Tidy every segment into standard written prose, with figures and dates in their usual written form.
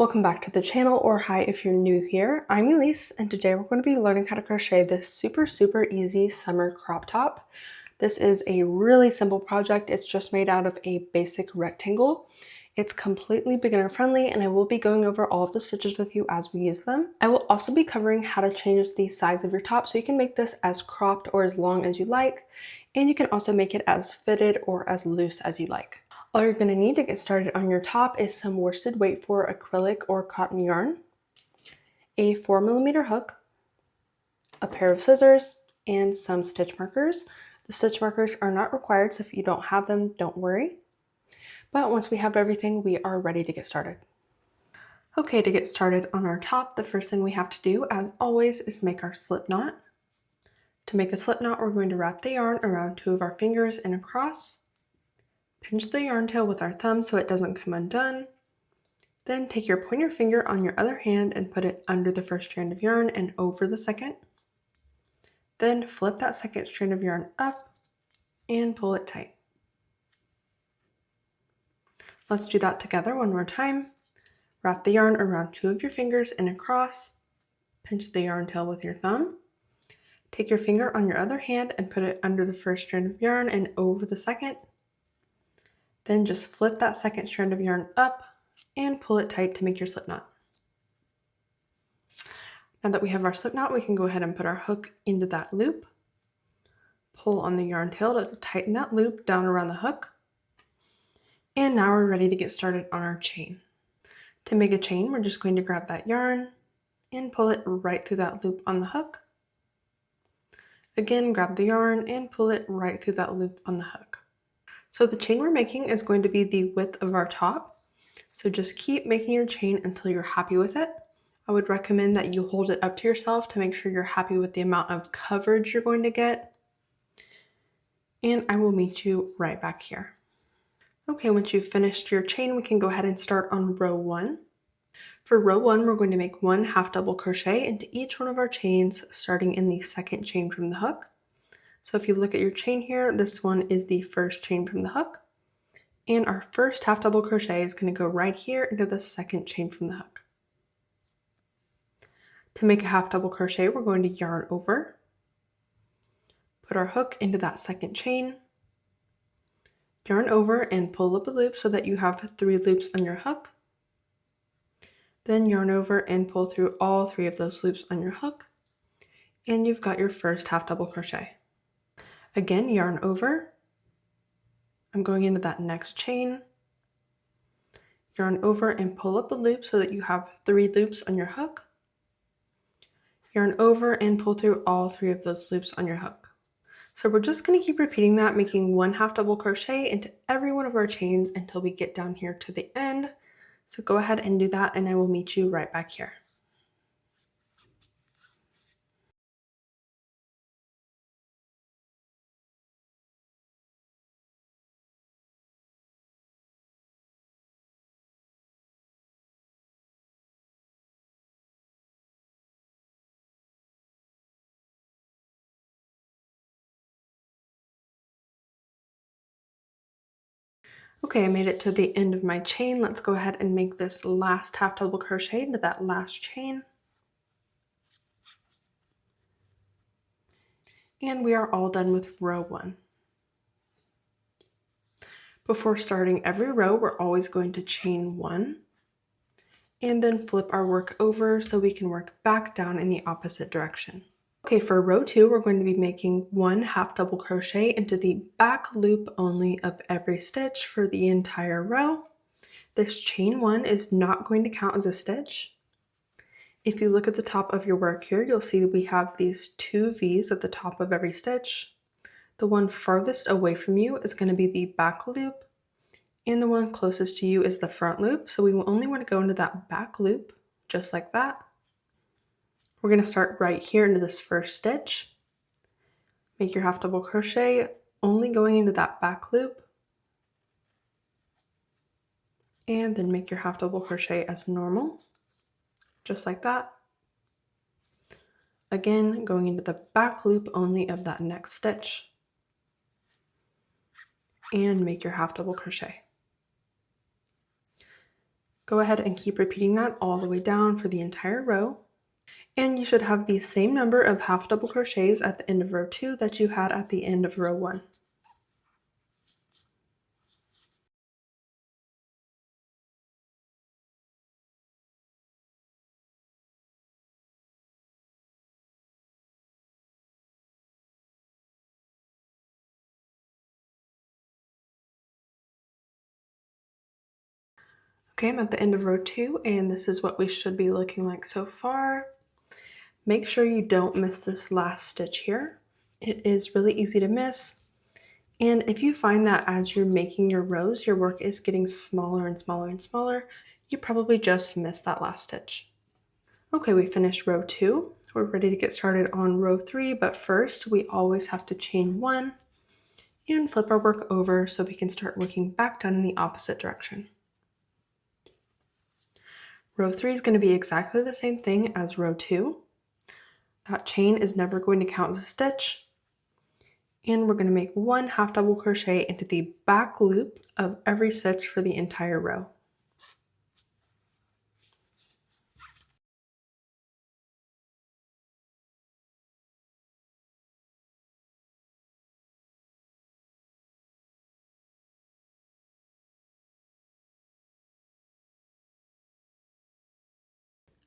Welcome back to the channel, or hi if you're new here. I'm Elise, and today we're going to be learning how to crochet this super easy summer crop top. This is a really simple project. It's just made out of a basic rectangle. It's completely beginner friendly, and I will be going over all of the stitches with you as we use them. I will also be covering how to change the size of your top so you can make this as cropped or as long as you like, and you can also make it as fitted or as loose as you like. All you're going to need to get started on your top is some worsted weight for acrylic or cotton yarn, a 4mm hook, a pair of scissors, and some stitch markers. The stitch markers are not required, so if you don't have them, don't worry. But once we have everything, we are ready to get started. Okay, to get started on our top, the first thing we have to do, as always, is make our slip knot. To make a slip knot, we're going to wrap the yarn around 2 of our fingers and across. Pinch the yarn tail with our thumb so it doesn't come undone. Then take your pointer finger on your other hand and put it under the first strand of yarn and over the second. Then flip that second strand of yarn up and pull it tight. Let's do that together one more time. Wrap the yarn around 2 of your fingers and across. Pinch the yarn tail with your thumb. Take your finger on your other hand and put it under the first strand of yarn and over the second. Then just flip that second strand of yarn up and pull it tight to make your slip knot. Now that we have our slip knot, we can go ahead and put our hook into that loop. Pull on the yarn tail to tighten that loop down around the hook. And now we're ready to get started on our chain. To make a chain, we're just going to grab that yarn and pull it right through that loop on the hook. Again, grab the yarn and pull it right through that loop on the hook. So the chain we're making is going to be the width of our top. So just keep making your chain until you're happy with it. I would recommend that you hold it up to yourself to make sure you're happy with the amount of coverage you're going to get. And I will meet you right back here. Okay, once you've finished your chain, we can go ahead and start on row 1. For row 1, we're going to make 1 half double crochet into each one of our chains, starting in the second chain from the hook. So if you look at your chain here, this one is the first chain from the hook. And our first half double crochet is going to go right here into the second chain from the hook. To make a half double crochet, we're going to yarn over, put our hook into that second chain, yarn over and pull up a loop so that you have 3 loops on your hook. Then yarn over and pull through all 3 of those loops on your hook, and you've got your first half double crochet. Again, yarn over. I'm going into that next chain, yarn over and pull up a loop so that you have 3 loops on your hook. Yarn over and pull through all 3 of those loops on your hook. So we're just going to keep repeating that, making 1 half double crochet into every one of our chains until we get down here to the end. So go ahead and do that, and I will meet you right back here. Okay, I made it to the end of my chain. Let's go ahead and make this last half double crochet into that last chain. And we are all done with row 1. Before starting every row, we're always going to chain 1 and then flip our work over so we can work back down in the opposite direction. Okay, for row 2, we're going to be making 1 half double crochet into the back loop only of every stitch for the entire row. This chain 1 is not going to count as a stitch. If you look at the top of your work here, you'll see we have these 2 V's at the top of every stitch. The one farthest away from you is going to be the back loop, and the one closest to you is the front loop. So we will only want to go into that back loop, just like that. We're going to start right here into this first stitch. Make your half double crochet, only going into that back loop. And then make your half double crochet as normal, just like that. Again, going into the back loop only of that next stitch. And make your half double crochet. Go ahead and keep repeating that all the way down for the entire row. And you should have the same number of half double crochets at the end of row 2 that you had at the end of row 1. Okay, I'm at the end of row 2, and this is what we should be looking like so far. Make sure you don't miss this last stitch here. It is really easy to miss. And if you find that as you're making your rows, your work is getting smaller and smaller and smaller, you probably just missed that last stitch. Okay, we finished row 2. We're ready to get started on row 3, but first we always have to chain 1 and flip our work over so we can start working back down in the opposite direction. Row 3 is going to be exactly the same thing as row 2. That chain is never going to count as a stitch. And we're going to make 1 half double crochet into the back loop of every stitch for the entire row.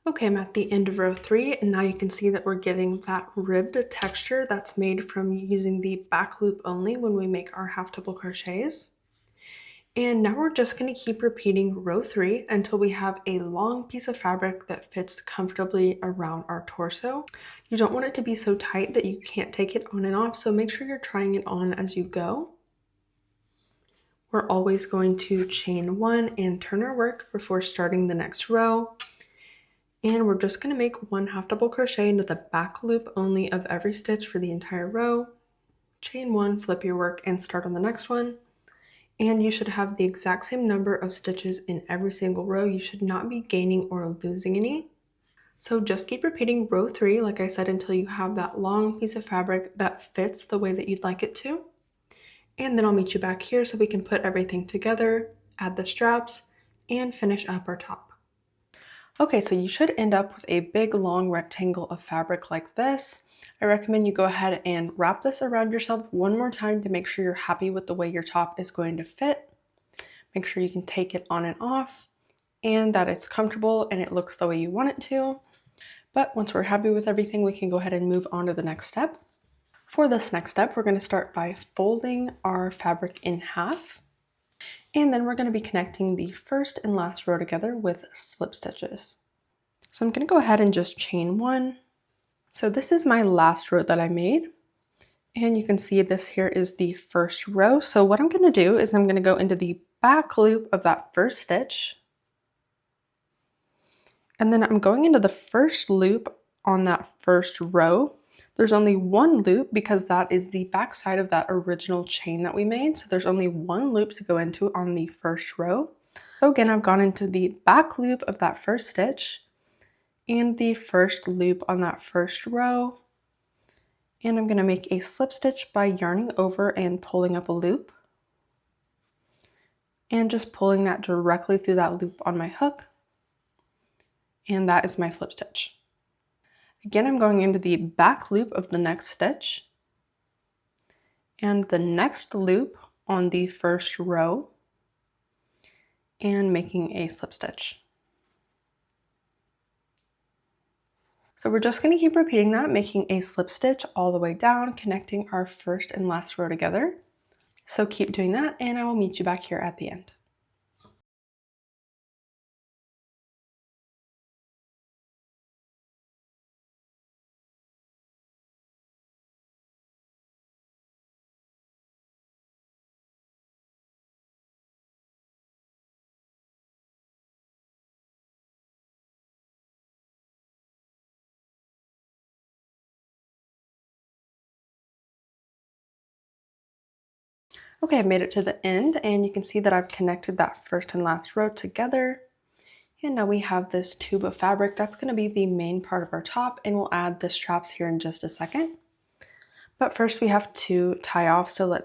Okay, I'm at the end of row 3, and now you can see that we're getting that ribbed texture that's made from using the back loop only when we make our half double crochets. And now we're just going to keep repeating row 3 until we have a long piece of fabric that fits comfortably around our torso. You don't want it to be so tight that you can't take it on and off, so make sure you're trying it on as you go. We're always going to chain 1 and turn our work before starting the next row. And we're just going to make 1 half double crochet into the back loop only of every stitch for the entire row. Chain 1, flip your work, and start on the next one. And you should have the exact same number of stitches in every single row. You should not be gaining or losing any. So just keep repeating row 3, like I said, until you have that long piece of fabric that fits the way that you'd like it to. And then I'll meet you back here so we can put everything together, add the straps, and finish up our top. Okay, so you should end up with a big long rectangle of fabric like this. I recommend you go ahead and wrap this around yourself one more time to make sure you're happy with the way your top is going to fit. Make sure you can take it on and off and that it's comfortable and it looks the way you want it to. But once we're happy with everything, we can go ahead and move on to the next step. For this next step, we're going to start by folding our fabric in half. And then we're going to be connecting the first and last row together with slip stitches. So I'm going to go ahead and just chain 1. So this is my last row that I made. And you can see this here is the first row. So what I'm going to do is I'm going to go into the back loop of that first stitch. And then I'm going into the first loop on that first row. There's only one loop because that is the back side of that original chain that we made. So there's only one loop to go into on the first row. So again, I've gone into the back loop of that first stitch and the first loop on that first row. And I'm going to make a slip stitch by yarning over and pulling up a loop. And just pulling that directly through that loop on my hook. And that is my slip stitch. Again, I'm going into the back loop of the next stitch and the next loop on the first row and making a slip stitch. So we're just going to keep repeating that, making a slip stitch all the way down, connecting our first and last row together. So keep doing that and I will meet you back here at the end. Okay, I've made it to the end and you can see that I've connected that first and last row together. And now we have this tube of fabric that's going to be the main part of our top, and we'll add the straps here in just a second. But first we have to tie off, so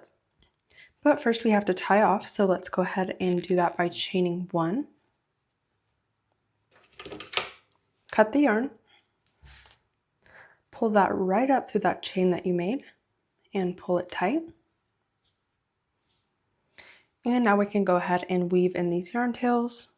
let's go ahead and do that by chaining 1. cut the yarn, pull that right up through that chain that you made, and pull it tight. And now we can go ahead and weave in these yarn tails.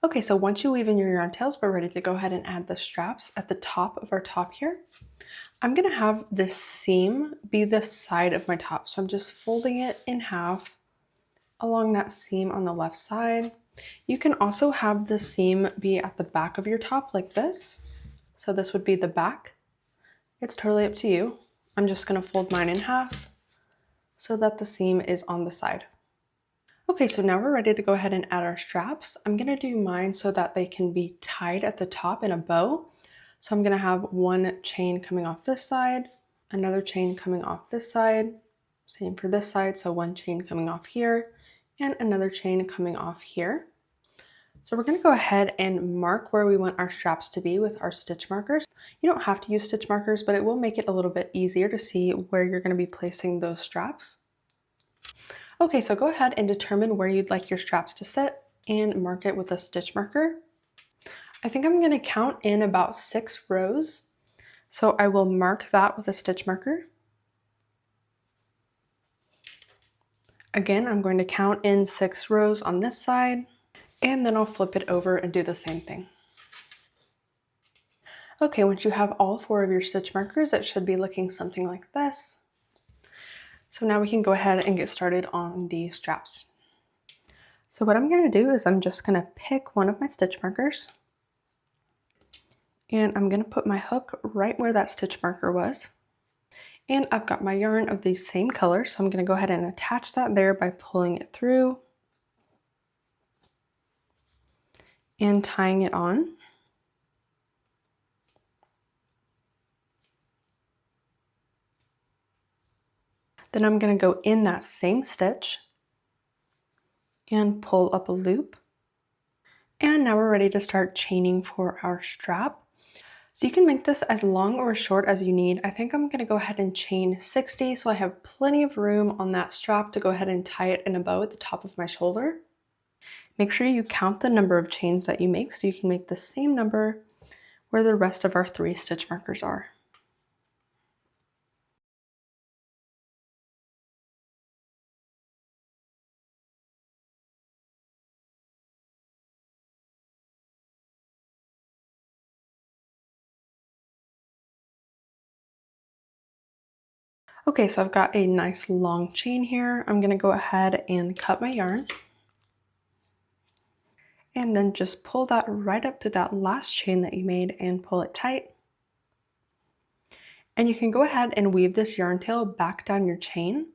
Okay, so once you weave in your yarn tails, we're ready to go ahead and add the straps at the top of our top here. I'm gonna have this seam be the side of my top. So I'm just folding it in half along that seam on the left side. You can also have the seam be at the back of your top like this. So this would be the back. It's totally up to you. I'm just gonna fold mine in half so that the seam is on the side. Okay, so now we're ready to go ahead and add our straps. I'm gonna do mine so that they can be tied at the top in a bow. So I'm gonna have one chain coming off this side, another chain coming off this side, same for this side, so one chain coming off here, and another chain coming off here. So we're gonna go ahead and mark where we want our straps to be with our stitch markers. You don't have to use stitch markers, but it will make it a little bit easier to see where you're gonna be placing those straps. Okay, so go ahead and determine where you'd like your straps to sit and mark it with a stitch marker. I think I'm gonna count in about 6 rows. So I will mark that with a stitch marker. Again, I'm going to count in 6 rows on this side, and then I'll flip it over and do the same thing. Okay, once you have all 4 of your stitch markers, it should be looking something like this. So now we can go ahead and get started on the straps. So what I'm going to do is I'm just going to pick one of my stitch markers, and I'm going to put my hook right where that stitch marker was. And I've got my yarn of the same color, so I'm going to go ahead and attach that there by pulling it through and tying it on. Then I'm going to go in that same stitch and pull up a loop. And now we're ready to start chaining for our strap. So you can make this as long or as short as you need. I think I'm going to go ahead and chain 60, so I have plenty of room on that strap to go ahead and tie it in a bow at the top of my shoulder. Make sure you count the number of chains that you make so you can make the same number where the rest of our 3 stitch markers are. Okay, so I've got a nice long chain here. I'm going to go ahead and cut my yarn. And then just pull that right up to that last chain that you made and pull it tight. And you can go ahead and weave this yarn tail back down your chain,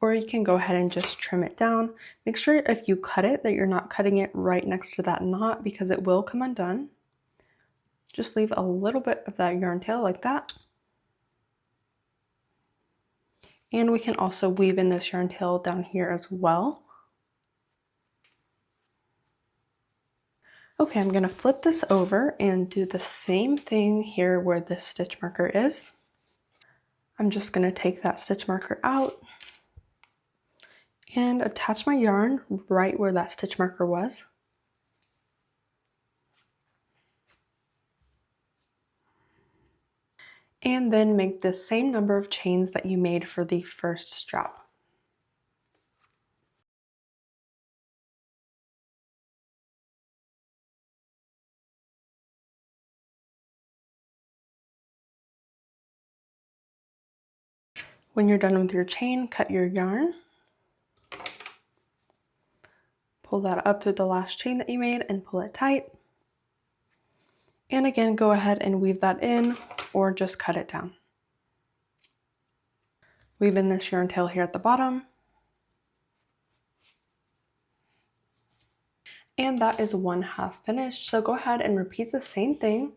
or you can go ahead and just trim it down. Make sure if you cut it that you're not cutting it right next to that knot because it will come undone. Just leave a little bit of that yarn tail like that. And we can also weave in this yarn tail down here as well. Okay, I'm gonna flip this over and do the same thing here where this stitch marker is. I'm just gonna take that stitch marker out and attach my yarn right where that stitch marker was. And then make the same number of chains that you made for the first strap. When you're done with your chain, cut your yarn. Pull that up to the last chain that you made and pull it tight. And again, go ahead and weave that in or just cut it down. Weave in this yarn tail here at the bottom. And that is 1/2 finished. So go ahead and repeat the same thing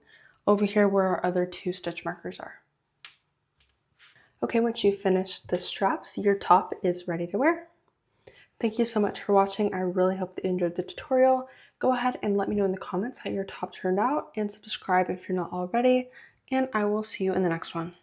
over here where our other 2 stitch markers are. Okay, once you've finished the straps, your top is ready to wear. Thank you so much for watching. I really hope that you enjoyed the tutorial. Go ahead and let me know in the comments how your top turned out and subscribe if you're not already, and I will see you in the next one.